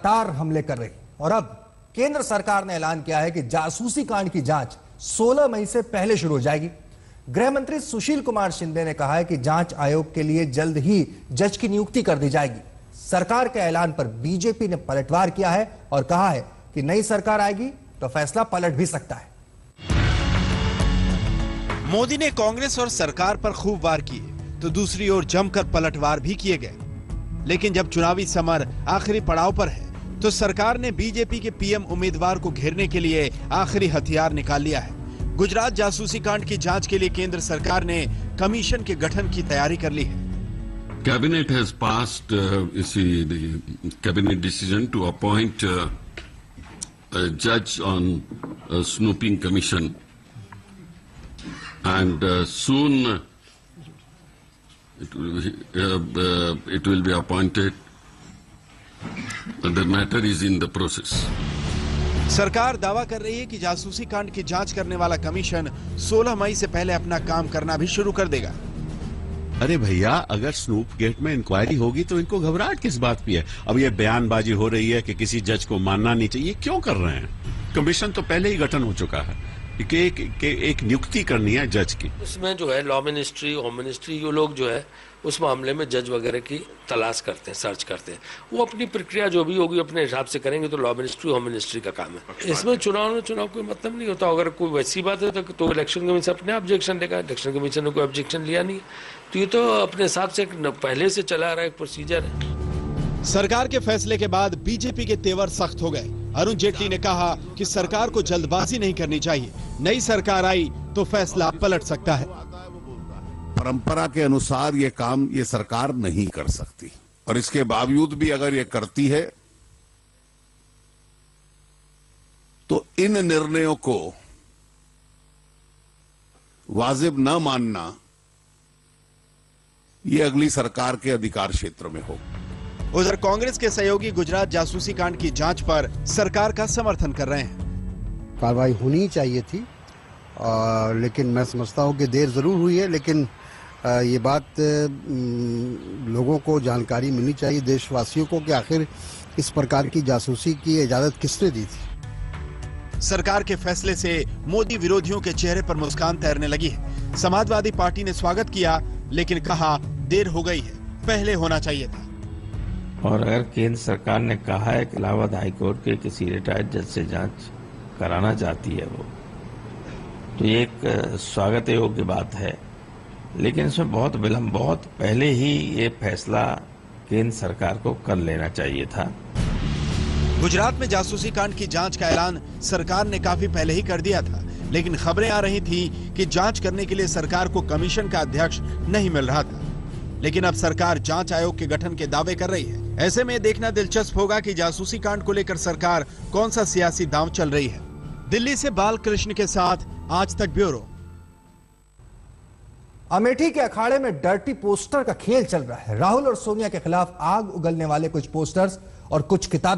लगातार हमले कर रही और अब केंद्र सरकार ने ऐलान किया है कि जासूसी कांड की जांच 16 मई से पहले शुरू हो जाएगी। गृह मंत्री सुशील कुमार शिंदे ने कहा है कि जांच आयोग के लिए जल्द ही जज की नियुक्ति कर दी जाएगी। सरकार के ऐलान पर बीजेपी ने पलटवार किया है और कहा है कि नई सरकार आएगी तो फैसला पलट भी सकता है। मोदी ने कांग्रेस और सरकार पर खूब वार किए तो दूसरी ओर जमकर पलटवार भी किए गए। लेकिन जब चुनावी समर आखिरी पड़ाव पर है तो सरकार ने बीजेपी के पीएम उम्मीदवार को घेरने के लिए आखिरी हथियार निकाल लिया है। गुजरात जासूसी कांड की जांच के लिए केंद्र सरकार ने कमीशन के गठन की तैयारी कर ली है। Cabinet has passed the cabinet decision to appoint a judge on a snooping commission, and soon it will be appointed. The matter is in the process. सरकार दावा कर रही है कि जासूसी कांड की जांच करने वाला कमीशन 16 मई से पहले अपना काम करना भी शुरू कर देगा। अरे भैया, अगर स्नूप गेट में इंक्वायरी होगी तो इनको घबराहट किस बात की है? अब ये बयानबाजी हो रही है कि किसी जज को मानना नहीं चाहिए, क्यों कर रहे हैं? कमीशन तो पहले ही गठन हो चुका है कि एक नियुक्ति करनी है जज की। इसमें जो है लॉ मिनिस्ट्री, होम मिनिस्ट्री, ये लोग जो है उस मामले में जज वगैरह की तलाश करते हैं, सर्च करते हैं। वो अपनी प्रक्रिया जो भी होगी अपने हिसाब से करेंगे, तो लॉ मिनिस्ट्री, होम मिनिस्ट्री का काम है। इसमें चुनाव कोई मतलब नहीं होता। अगर कोई वैसी बात है तो इलेक्शन कमीशन अपने ऑब्जेक्शन देगा। इलेक्शन कमीशन ने कोई ऑब्जेक्शन लिया नहीं, तो ये तो अपने हिसाब से पहले से चला रहा एक प्रोसीजर है। सरकार के फैसले के बाद बीजेपी के तेवर सख्त हो गए। अरुण जेटली ने कहा कि सरकार को जल्दबाजी नहीं करनी चाहिए, नई सरकार आई तो फैसला पलट सकता है। परंपरा के अनुसार ये काम ये सरकार नहीं कर सकती, और इसके बावजूद भी अगर ये करती है तो इन निर्णयों को वाजिब न मानना ये अगली सरकार के अधिकार क्षेत्र में हो। उधर कांग्रेस के सहयोगी गुजरात जासूसी कांड की जांच पर सरकार का समर्थन कर रहे हैं। कार्रवाई होनी चाहिए थी, लेकिन मैं समझता हूं कि देर जरूर हुई है, लेकिन ये बात लोगों को जानकारी मिलनी चाहिए, देशवासियों को, कि आखिर इस प्रकार की जासूसी की इजाजत किसने दी थी। सरकार के फैसले से मोदी विरोधियों के चेहरे पर मुस्कान तैरने लगी है। समाजवादी पार्टी ने स्वागत किया, लेकिन कहा देर हो गई है, पहले होना चाहिए था। और अगर केंद्र सरकार ने कहा है कि इलाहाबाद हाईकोर्ट के किसी रिटायर्ड जज से जांच कराना चाहती है वो, तो ये एक स्वागत योग्य बात है। लेकिन इसमें बहुत विलंब, बहुत पहले ही ये फैसला केंद्र सरकार को कर लेना चाहिए था। गुजरात में जासूसी कांड की जांच का ऐलान सरकार ने काफी पहले ही कर दिया था, लेकिन खबरें आ रही थी कि जांच करने के लिए सरकार को कमीशन का अध्यक्ष नहीं मिल रहा था। लेकिन अब सरकार जांच आयोग के गठन के दावे कर रही है। ऐसे में देखना दिलचस्प होगा कि जासूसी कांड को लेकर सरकार कौन सा सियासी दांव चल रही है। दिल्ली से बालकृष्ण के साथ आज तक ब्यूरो। अमेठी के अखाड़े में डर्टी पोस्टर का खेल चल रहा है। राहुल और सोनिया के खिलाफ आग उगलने वाले कुछ पोस्टर्स और कुछ किताबें